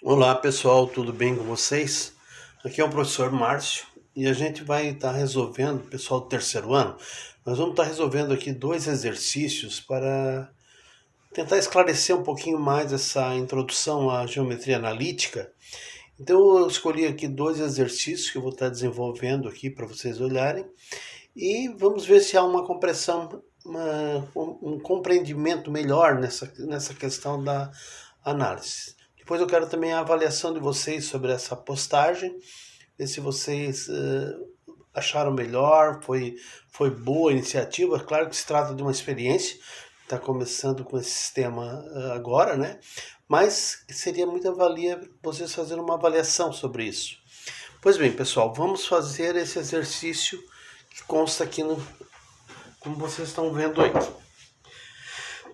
Olá pessoal, tudo bem com vocês? Aqui é o professor Márcio e a gente vai estar resolvendo, pessoal do terceiro ano, nós vamos estar resolvendo aqui dois exercícios para tentar esclarecer um pouquinho mais essa introdução à geometria analítica. Então eu escolhi aqui dois exercícios que eu vou estar desenvolvendo aqui para vocês olharem e vamos ver se há uma compreensão, um compreendimento melhor nessa questão da análise. Depois eu quero também a avaliação de vocês sobre essa postagem, ver se vocês acharam melhor, foi boa a iniciativa. Claro que se trata de uma experiência, está começando com esse sistema agora, né? Mas seria muita valia vocês fazerem uma avaliação sobre isso. Pois bem, pessoal, vamos fazer esse exercício que consta aqui no, como vocês estão vendo aí.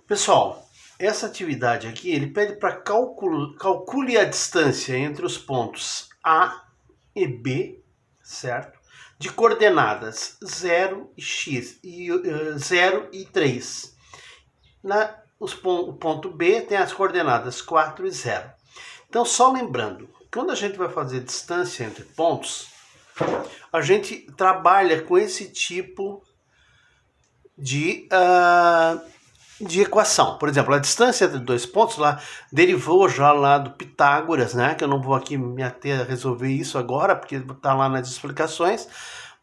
Pessoal, essa atividade aqui, ele pede para calcule a distância entre os pontos A e B, certo? De coordenadas 0 e x, e 0 e 3. O ponto B tem as coordenadas 4 e 0. Então, só lembrando, quando a gente vai fazer distância entre pontos, a gente trabalha com esse tipo de equação. Por exemplo, a distância entre dois pontos lá derivou já lá do Pitágoras, né? Que eu não vou aqui me ater a resolver isso agora, porque está lá nas explicações.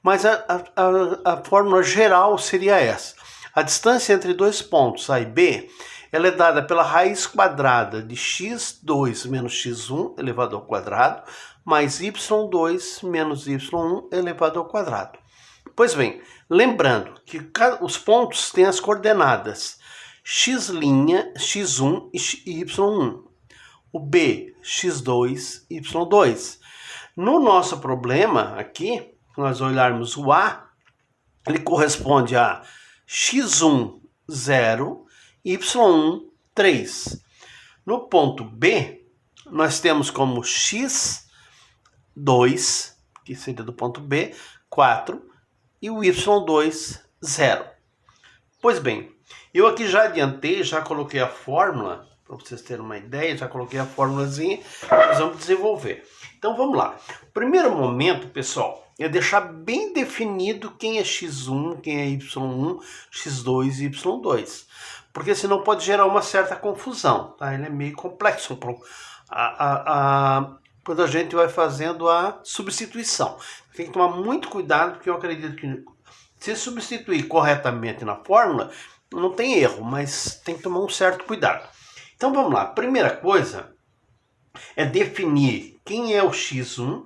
Mas a fórmula geral seria essa. A distância entre dois pontos, A e B, ela é dada pela raiz quadrada de x2 menos x1 elevado ao quadrado, mais y2 menos y1 elevado ao quadrado. Pois bem, lembrando que os pontos têm as coordenadas x', x1 e y1. O B, x2, y2. No nosso problema aqui, se nós olharmos o A, ele corresponde a x1, 0, y1, 3. No ponto B, nós temos como x2, que seria do ponto B, 4, e o y2, 0. Pois bem, eu aqui já adiantei, já coloquei a fórmula, para vocês terem uma ideia, já coloquei a fórmulazinha, nós vamos desenvolver. Então vamos lá. O primeiro momento, pessoal, é deixar bem definido quem é x1, quem é y1, x2 e y2. Porque senão pode gerar uma certa confusão, tá? Ele é meio complexo quando a gente vai fazendo a substituição. Tem que tomar muito cuidado, porque eu acredito que se substituir corretamente na fórmula, não tem erro, mas tem que tomar um certo cuidado. Então vamos lá. Primeira coisa é definir quem é o x1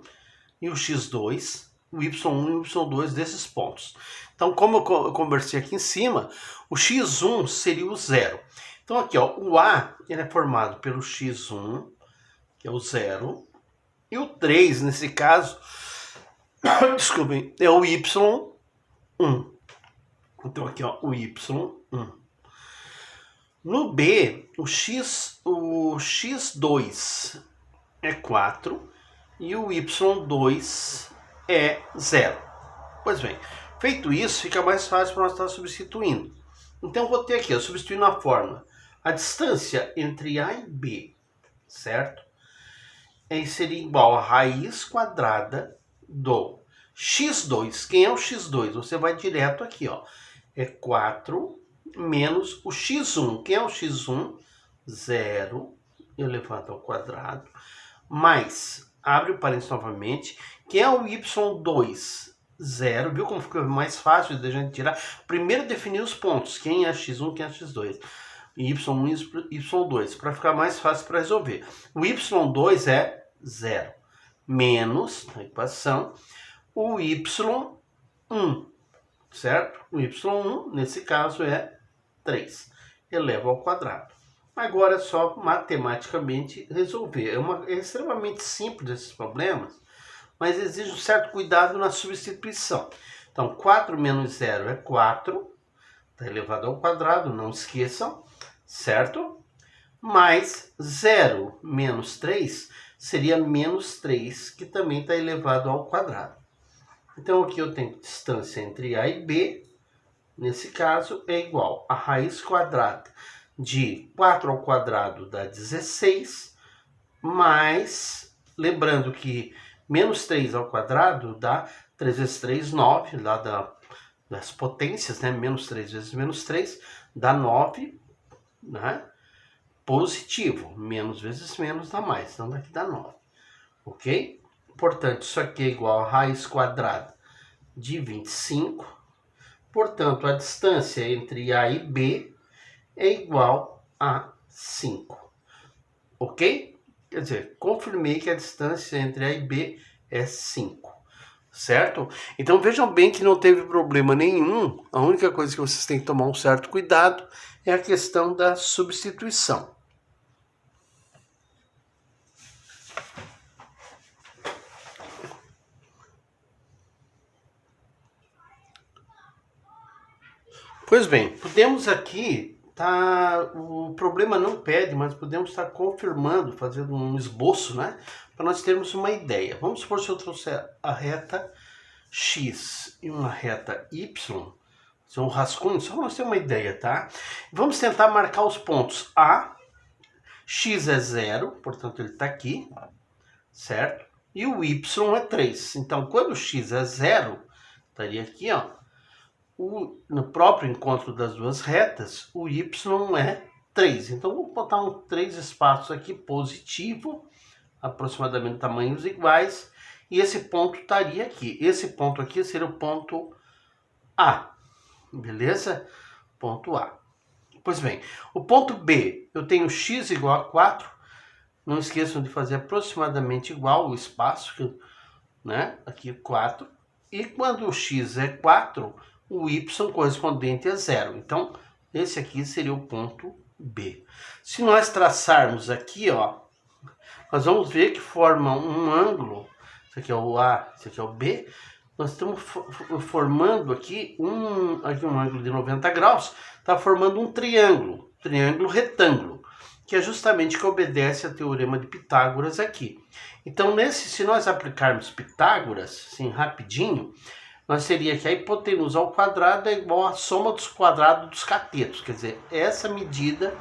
e o x2, o y1 e o y2 desses pontos. Então, como eu conversei aqui em cima, o x1 seria o 0. Então aqui, ó, o A ele é formado pelo x1, que é o 0, e o 3, nesse caso, desculpem, é o y1. Então aqui, ó, o y1. No B, o x2 é 4 e o y2 é 0. Pois bem, feito isso, fica mais fácil para nós estar substituindo. Então eu vou ter aqui, eu substituindo a fórmula. A distância entre A e B, certo? Seria igual a raiz quadrada do x2. Quem é o x2? Você vai direto aqui, ó. É 4 menos o x1. Quem é o x1? 0 elevado ao quadrado. Mais, abre o parênteses novamente. Quem é o y2? 0. Viu como ficou mais fácil de a gente tirar? Primeiro definir os pontos. Quem é x1, quem é x2. Y1 e y2, para ficar mais fácil para resolver. O y2 é 0, menos, na equação, o y1, certo? O y1, nesse caso, é 3, eleva ao quadrado. Agora é só matematicamente resolver. É extremamente simples esses problemas, mas exige um certo cuidado na substituição. Então, 4 menos 0 é 4, está elevado ao quadrado, não esqueçam, certo? Mais 0 menos 3 seria menos 3, que também está elevado ao quadrado. Então aqui eu tenho distância entre A e B, nesse caso, é igual a raiz quadrada de 4 ao quadrado dá 16, mais, lembrando que menos 3 ao quadrado dá 3 vezes 3, 9, lá das potências, né? Menos 3 vezes menos 3 dá 9, né? Positivo. Menos vezes menos dá mais, então daqui dá 9, ok? Portanto, isso aqui é igual a raiz quadrada de 25. Portanto, a distância entre A e B é igual a 5, ok? Quer dizer, confirmei que a distância entre A e B é 5, certo? Então vejam bem que não teve problema nenhum. A única coisa que vocês têm que tomar um certo cuidado é a questão da substituição. Pois bem, podemos aqui o problema não pede, mas podemos estar confirmando, fazendo um esboço, né? Para nós termos uma ideia. Vamos supor se eu trouxer a reta X e uma reta Y, são um rascunho, só para nós termos uma ideia, tá? Vamos tentar marcar os pontos A, X é 0, portanto ele está aqui, certo? E o Y é 3. Então, quando o X é 0, estaria aqui, ó. No próprio encontro das duas retas, o y é 3. Então, vou botar 3 espaços aqui positivo, aproximadamente tamanhos iguais, e esse ponto estaria aqui. Esse ponto aqui seria o ponto A, beleza? Ponto A. Pois bem, o ponto B, eu tenho x igual a 4, não esqueçam de fazer aproximadamente igual o espaço, né? Aqui 4, e quando o x é 4, o y correspondente a 0. Então, esse aqui seria o ponto B. Se nós traçarmos aqui, ó, nós vamos ver que forma um ângulo. Isso aqui é o A, isso aqui é o B. Nós estamos formando aqui um ângulo de 90 graus. Está formando um triângulo retângulo, que é justamente que obedece ao teorema de Pitágoras aqui. Então, se nós aplicarmos Pitágoras, assim, rapidinho, nós teria que a hipotenusa ao quadrado é igual à soma dos quadrados dos catetos. Quer dizer, essa medida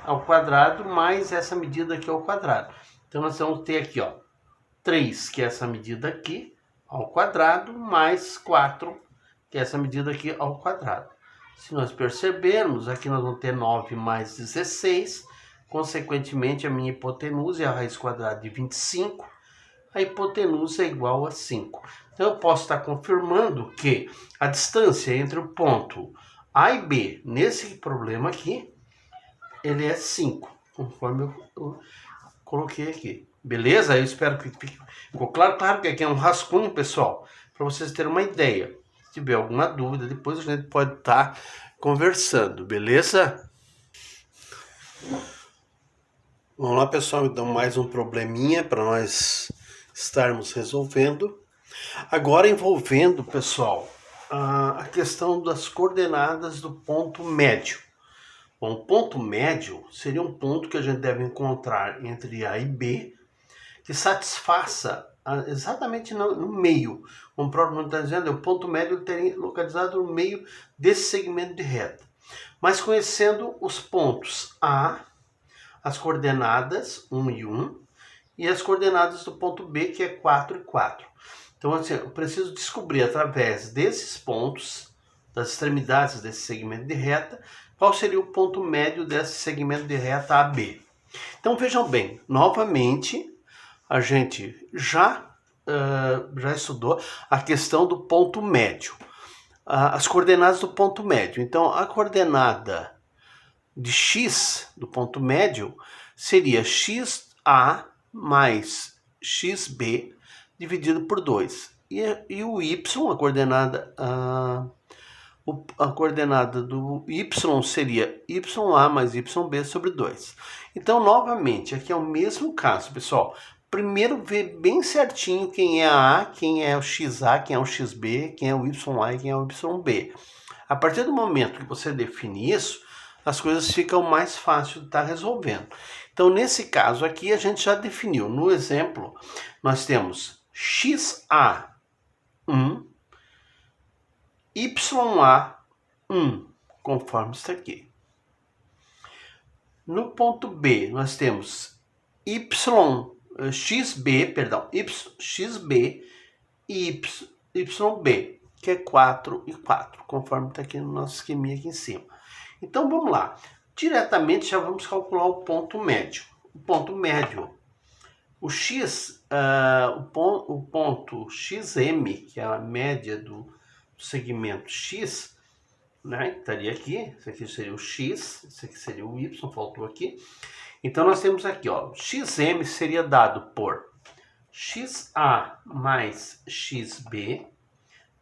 ao quadrado mais essa medida aqui ao quadrado. Então, nós vamos ter aqui, ó, 3, que é essa medida aqui, ao quadrado, mais 4, que é essa medida aqui ao quadrado. Se nós percebermos, aqui nós vamos ter 9 mais 16, consequentemente, a minha hipotenusa é a raiz quadrada de 25, a hipotenusa é igual a 5. Então, eu posso estar confirmando que a distância entre o ponto A e B, nesse problema aqui, ele é 5, conforme eu coloquei aqui. Beleza? Eu espero que ficou claro. Claro que aqui é um rascunho, pessoal, para vocês terem uma ideia. Se tiver alguma dúvida, depois a gente pode estar conversando, beleza? Vamos lá, pessoal, então mais um probleminha para nós estarmos resolvendo. Agora envolvendo, pessoal, a questão das coordenadas do ponto médio. Bom, o ponto médio seria um ponto que a gente deve encontrar entre A e B, que satisfaça exatamente no meio. Como o próprio nome está dizendo, o ponto médio teria localizado no meio desse segmento de reta. Mas conhecendo os pontos A, as coordenadas 1 e 1, e as coordenadas do ponto B, que é 4 e 4. Então, assim, eu preciso descobrir através desses pontos, das extremidades desse segmento de reta, qual seria o ponto médio desse segmento de reta AB. Então, vejam bem, novamente, a gente já estudou a questão do ponto médio, as coordenadas do ponto médio. Então, a coordenada de x do ponto médio seria xa mais xb dividido por 2. E o y, a coordenada do y seria ya mais yb sobre 2. Então, novamente, aqui é o mesmo caso, pessoal. Primeiro, ver bem certinho quem é a, quem é o xa, quem é o xb, quem é o ya e quem é o yb. A partir do momento que você define isso, as coisas ficam mais fáceis de estar resolvendo. Então, nesse caso aqui, a gente já definiu. No exemplo, nós temos xa1, ya1, conforme está aqui. No ponto B, nós temos xb e yb, que é 4 e 4, conforme está aqui no nosso esqueminha aqui em cima. Então vamos lá. Diretamente já vamos calcular o ponto médio. O ponto médio, o x, o ponto xm, que é a média do segmento x, né? Estaria aqui, esse aqui seria o x, esse aqui seria o y, faltou aqui. Então nós temos aqui, ó, xm seria dado por xa mais xb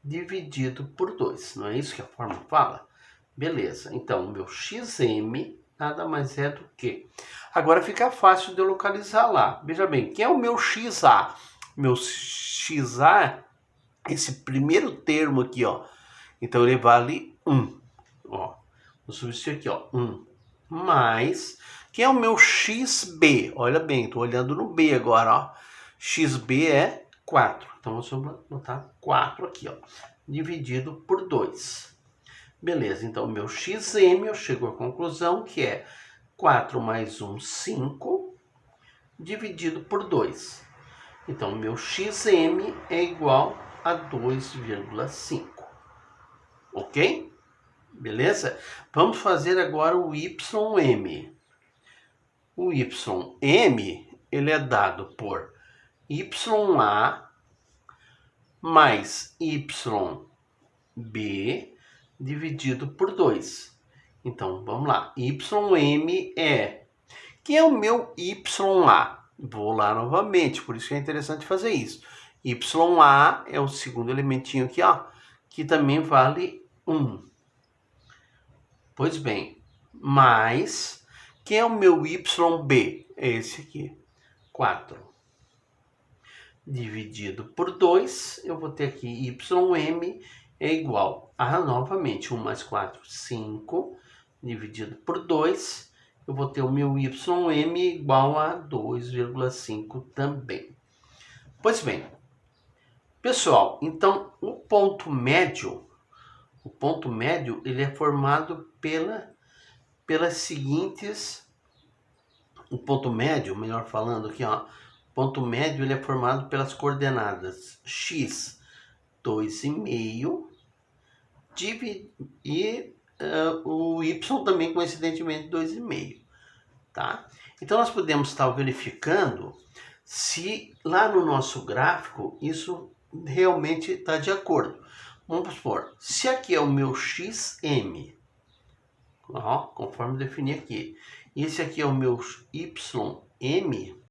dividido por 2, não é isso que a fórmula fala? Beleza, então o meu xm nada mais é do que... Agora fica fácil de eu localizar lá. Veja bem, quem é o meu xa? Meu xa, esse primeiro termo aqui, ó. Então ele vale 1. Ó, vou substituir aqui, ó, 1. Mais... Quem é o meu xb? Olha bem, estou olhando no b agora, ó. Xb é 4. Então vou botar 4 aqui, ó. Dividido por 2. Beleza, então o meu xm, eu chego à conclusão que é 4 mais 1, 5, dividido por 2. Então, o meu xm é igual a 2,5. Ok? Beleza? Vamos fazer agora o ym. O ym, ele é dado por ya mais yb dividido por 2. Então, vamos lá. Ym é... Quem é o meu ya? Vou lá novamente, por isso que é interessante fazer isso. Ya é o segundo elementinho aqui, ó, que também vale 1. Pois bem, mais... Quem é o meu yb? É esse aqui, 4. Dividido por 2, eu vou ter aqui ym é igual a, novamente, 1 mais 4, 5, dividido por 2, eu vou ter o meu ym igual a 2,5 também. Pois bem, pessoal, então o ponto médio ele é formado pelas seguintes... O ponto médio, melhor falando aqui, ó, o ponto médio ele é formado pelas coordenadas x, 2,5, e o y também coincidentemente 2,5, tá? Então nós podemos estar verificando se lá no nosso gráfico isso realmente está de acordo. Vamos supor, se aqui é o meu xm, ó, conforme eu defini aqui, esse aqui é o meu ym,